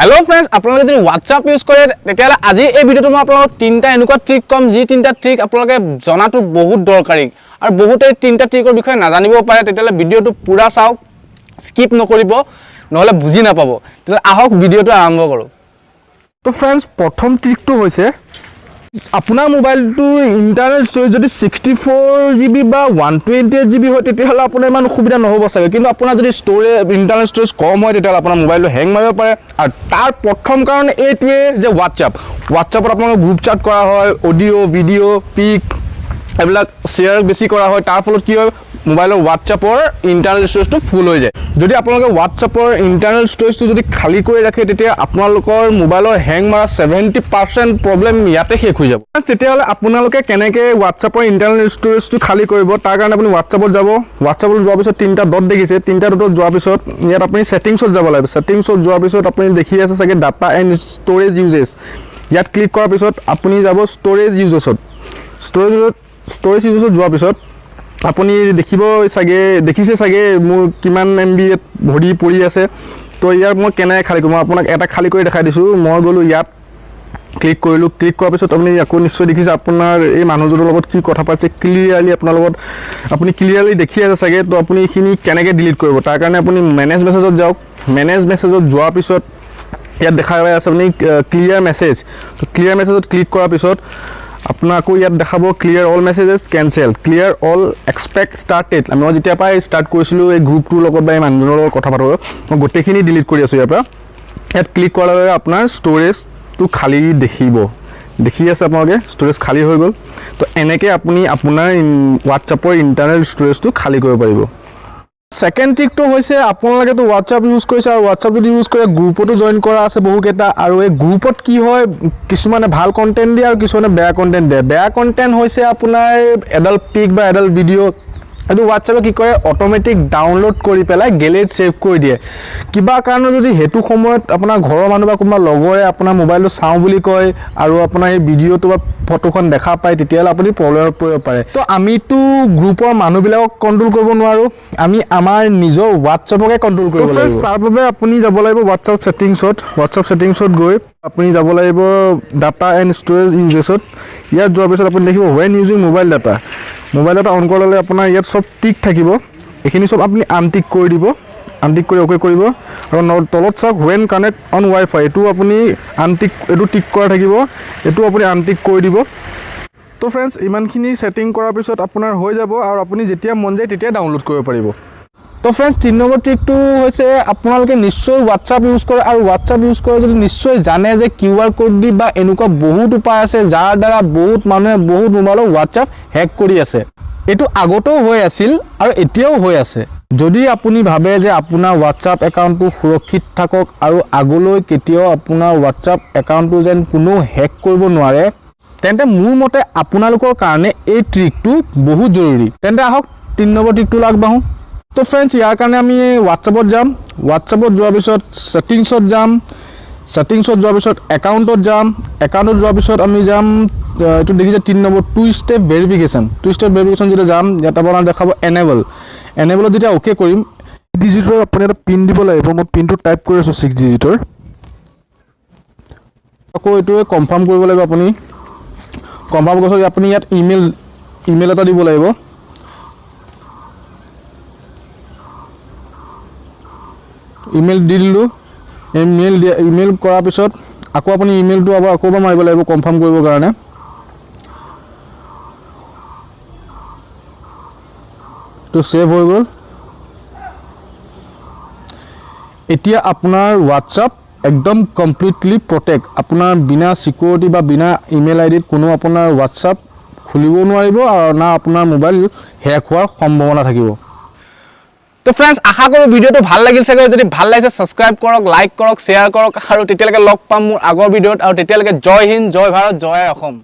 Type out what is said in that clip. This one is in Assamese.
Hello friends, আপোনালোকে যদি WhatsApp ইউজ কৰে তেতিয়ালে আজি এই ভিডিওটো মই আপোনালোকক তিনটা এনেকুৱা ট্ৰিক কম যি তিনটা ট্ৰিক আপোনালোকে জনাটো বহুত দৰকাৰী আৰু বহুতে তিনটা ট্ৰিকৰ বিষয়ে নাজানিব পাৰে তেতিয়ালে ভিডিওটো পুৰা চাওক স্কিপ নকৰিব নহলে বুজি নাপাব তেতিয়ালে আহক ভিডিওটো আৰম্ভ কৰো তো फ्रेंड्स প্ৰথম ট্ৰিকটো হৈছে আপোনাৰ মোবাইলটো ইন্টাৰনেট ষ্টৰেজ যদি 64GB বা 128GB হয় তেতিয়ালে আপোনাৰ ইমান সুবিধা নহব চাগে কিন্তু আপোনাৰ যদি ষ্টৰেজ ইন্টাৰনেট ষ্টৰেজ কম হয় তেতিয়ালে আপোনাৰ মোবাইলটো হ্যাং মাৰিব পাৰে আৰু তাৰ প্ৰথম কাৰণ এইটোৱে যে WhatsAppত আপোনালোকৰ গ্ৰুপ chat কৰা হয় অডিও ভিডিও পিক এবিলাক শেয়াৰ বেছি কৰা হয় তাৰ ফলত কি হয় মোবাইলৰ WhatsAppৰ ইন্টাৰনেট ষ্টৰেজটো ফুল হৈ যায় যদি আপোনালোকে WhatsAppৰ ইন্টাৰনেট ষ্টৰেজটো যদি খালি কৰি ৰাখে তেতিয়া আপোনালোকৰ মোবাইলৰ হ্যাং মাৰা 70% প্ৰবলেম ইয়াতে শেষ হৈ যাব তেতিয়ালে আপোনালোকে কেনেকৈ WhatsAppৰ ইন্টাৰনেট ষ্টৰেজটো খালি কৰিব তাৰ কাৰণে আপুনি WhatsAppত যাব WhatsAppত যোৱাৰ পিছত তিনটা ডট দেখিছে তিনটা ডটত যোৱাৰ পিছত ইয়াত আপুনি সেটিংছত যাব লাগিব সেটিংছত যোৱাৰ পিছত আপুনি দেখি আছে চাগে ডাটা এণ্ড ষ্টৰেজ ইউজেছ ইয়াত ক্লিক কৰাৰ পিছত আপুনি যাব ষ্টৰেজ ইউজেছত ষ্টৰেজ ইউজেছত যোৱাৰ পিছত আপুনি দেখিছে চাগে মোৰ কিমান MB ভৰি পৰি আছে তো ইয়াৰ মই কেনে খালি কৰিম আপোনাক এটা খালি কৰি দেখাই দিছো মই গলো ইয়াত ক্লিক কৰিলো ক্লিক কৰাৰ পিছত আপুনি আকৌ নিশ্চয় দেখিছে আপোনাৰ এই মানুহজনৰ লগত কি কথা পাতিছে ক্লিয়াৰলি আপোনাৰ লগত আপুনি ক্লিয়াৰলি দেখি আছে চাগে তো আপুনি এইখিনি কেনেকৈ ডিলিট কৰিব তাৰ কাৰণে আপুনি মেনেজ মেছেজত যাওক মেনেজ মেছেজত যোৱাৰ পিছত ইয়াত দেখা পাই আছে আপুনি ক্লিয়াৰ মেছেজ তো ক্লিয়াৰ মেছেজত ক্লিক কৰাৰ পিছত আপোনাকো ইয়াত দেখাব clear all messages cancel clear all expect started আমি যেতিয়া পাই স্টাৰ্ট কৰিছিলো এই গ্ৰুপটোৰ লগত বা এই মানুহজনৰ লগত কথা পাতিব মই গোটেইখিনি ডিলিট কৰি আছো ইয়াৰ পৰা ইয়াত ক্লিক কৰাৰ লগে আপোনাৰ ষ্টৰেজটো খালি দেখি আছে আপোনালোকে ষ্টৰেজ খালি হৈ গ'ল তো এনেকৈ আপুনি আপোনাৰ WhatsAppৰ ইন্টাৰনেট ষ্টৰেজটো খালি কৰিব পাৰিব সেকেন্ড ট্ৰিকটো হৈছে আপোনালোকে তো WhatsApp ইউজ কৰিছে আৰু WhatsApp যদি ইউজ কৰে গ্ৰুপতো জয়েন কৰা আছে বহুকেইটা আৰু এই গ্ৰুপত কি হয় কিছুমানে ভাল কন্টেন্ট দিয়ে আৰু কিছুমানে বেয়া কন্টেন্ট দিয়ে বেয়া কন্টেন্ট হৈছে আপোনাৰ এডাল পিক বা এডাল ভিডিও এটো WhatsApp কি কৰে অটোমেটিক ডাউনলোড কৰি পেলাই গেলেৰিত সেভ কৰি দিয়ে কিবা কাৰণ যদি হেতু সময়ত আপোনাৰ ঘৰৰ মানুহ বা কোনোবা লগৰে আপোনাৰ মোবাইলটো চাও বুলি কয় আৰু আপোনাৰ এই ভিডিওটো বা ফটোখন দেখা পায় তেতিয়ালে আপুনি প্ৰবলেম পৰিব পাৰে তো আমিটো গ্ৰুপৰ মানুহবিলাকক কন্ট্ৰোল কৰিব নোৱাৰো আমি আমাৰ নিজৰ WhatsAppকে কন্ট্ৰোল কৰিব লাগিব তাৰ বাবে আপুনি যাব লাগিব WhatsApp সেটিংছত গৈ আপুনি যাব লাগিব ডাটা এণ্ড ষ্টৰেজ ইউজেছত ইয়াত যোৱাৰ পিছত আপুনি দেখিব when using mobile data on কৰালে আপোনাৰ ইয়াত সব টিক থাকিব এখিনি সব আপুনি আনটিক কৰি দিব আনটিক কৰি ওকে কৰিব আৰু তলত চাওক when connect on Wi-Fi এটো আপুনি আনটিক এটো টিক কৰা থাকিব এটো আপুনি আনটিক কৰি দিব তো फ्रेंड्स ইমানখিনি সেটিং কৰাৰ পিছত আপোনাৰ হৈ যাব আৰু আপুনি যেতিয়া মন যায় তেতিয়া ডাউনলোড কৰিব পাৰিব তো फ्रेंड्स 3 নম্বৰ ট্ৰিকটো হৈছে আপোনালোকে নিশ্চয় WhatsApp ইউজ কৰে আৰু WhatsApp ইউজ কৰে যদি নিশ্চয় জানে যে QR কোড দি বা এনেকুৱা বহুত উপায় আছে যাৰ দ্বাৰা বহুত মানুহে বহুত মোবাইলৰ WhatsApp হ্যাক কৰি আছে এটো আগতেও হৈ আছিল আৰু এতিয়াও হৈ আছে যদি আপুনি ভাবে যে আপোনাৰ WhatsApp একাউণ্টটো সুৰক্ষিত থাকক আৰু আগলৈ কেতিয়াও আপোনাৰ WhatsApp একাউণ্টটো যেন কোনো হ্যাক কৰিব নোৱাৰে তেন্তে মোৰ মতে আপোনালোকৰ কাৰণে এই ট্ৰিকটো বহুত জৰুৰী তেন্তে আহক 3 নম্বৰ ট্ৰিকটো লাগবাহু তো फ्रेंड्स ইয়াৰ কাৰণে আমি WhatsAppত যাম WhatsAppত যোৱাৰ পিছত সেটিংছত যাম সেটিংছত যোৱাৰ পিছত একাউণ্টত যোৱাৰ পিছত আমি যাম এটো দেখিছে 3 নম্বৰ টু ষ্টেপ ভেৰিফিকেশন যেটা যাম ইয়াত আপোনাৰ দেখাব এনেবল যেতিয়া ওকে কৰিম ডিজিটৰ আপুনি এটা পিন দিব লাগিব মই পিনটো টাইপ কৰি আছো 6 ডিজিটৰ আকৌ এটো কনফাৰ্ম কৰিব লাগিব আপুনি কনফাৰ্ম কৰিছ আপুনি ইয়াত ইমেল এটা দিব লাগিব ইমেল দিলু ইমেল কৰাৰ পিছত আকৌ আপুনি ইমেলটো আকৌ মাৰিব লাগিব কনফাৰ্ম কৰিবৰ কাৰণে তো সেভ হৈ গ'ল এতিয়া আপোনাৰ WhatsApp একদম কমপ্লিটলি প্ৰটেক্ট আপোনাৰ বিনা সিকিউৰিটি বা বিনা ইমেল আইডিত কোনো আপোনাৰ WhatsApp খুলিব নোৱাৰিব আৰু না আপোনাৰ মোবাইল হ্যাক হোৱাৰ সম্ভাৱনা থাকিব তো फ्रेंड्स আশা কৰো ভিডিওটো ভাল লাগিল চাগে যদি ভাল লাগিছে সাবস্ক্ৰাইব কৰক লাইক কৰক শেয়াৰ কৰক আৰু তেতিয়ালৈকে লগ পাম মোৰ আগৰ ভিডিওত আৰু তেতিয়ালৈকে জয় হিন্দ জয় ভাৰত জয় অসম